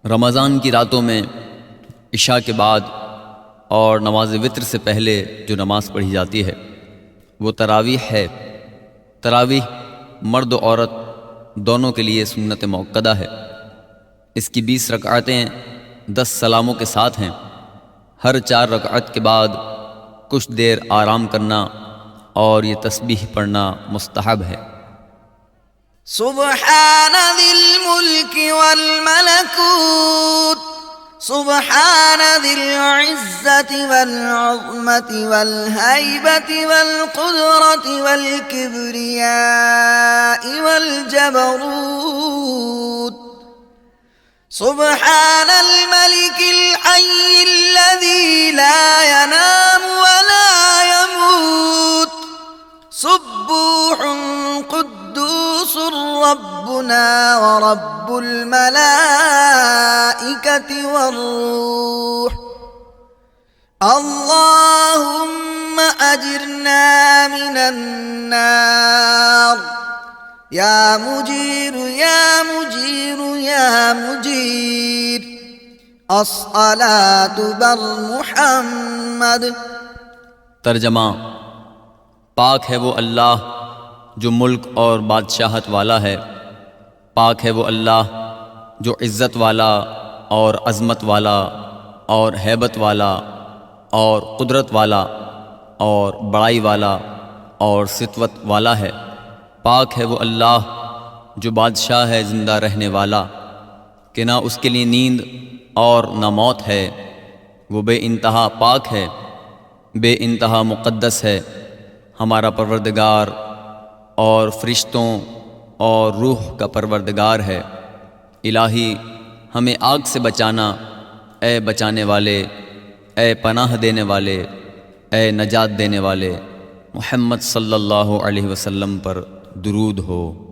रमज़ान की रातों में इशा के बाद और नमाज वित्र से पहले जो नमाज़ पढ़ी जाती है वो तरावीह है। तरावीह मर्द और औरत दोनों के लिए सुन्नत मौक़्क़दा है। इसकी 20 रकातें 10 सलामों के साथ हैं। हर 4 रकात के बाद कुछ देर आराम करना और ये तस्बीह पढ़ना मुस्तहब है। सुब्हान दिल मुल्क वल मलकूत सुब्हान दिल इज़्ज़ति वल उज़्मति वल हैबति वल कुदरति वल किब्रियाइ वल जबरूत सुब्हानल मलिकिल हय्यिल लज़ी ला यनामु व ला यमूत सुब्बूहुन कुद्दूसुर रब्बुना व रब्बुल मलाइकति वर्रूह अल्लाहुम्मा अजिरना मिनन नार या मुजीर या मुजीर या मुजीर अस्सलातु बर मुहम्मद। तर्जमा: पाक है वो अल्लाह जो मुल्क और बादशाहत वाला है। पाक है वो अल्लाह जो इज़्ज़त वाला और अज़मत वाला और हैबत वाला और कुदरत वाला और बड़ाई वाला और सितवत वाला है। पाक है वो अल्लाह जो बादशाह है ज़िंदा रहने वाला कि ना उसके लिए नींद और ना मौत है। वो बेइंतहा पाक है, बेइंतहा मुक़द्दस है। हमारा परवरदिगार और फ़रिश्तों और रूह का परवरदिगार है। इलाही हमें आग से बचाना, ए बचाने वाले, ए पनाह देने वाले, ए नजात देने वाले। मुहम्मद सल्लल्लाहु अलैहि वसल्लम पर दुरूद हो।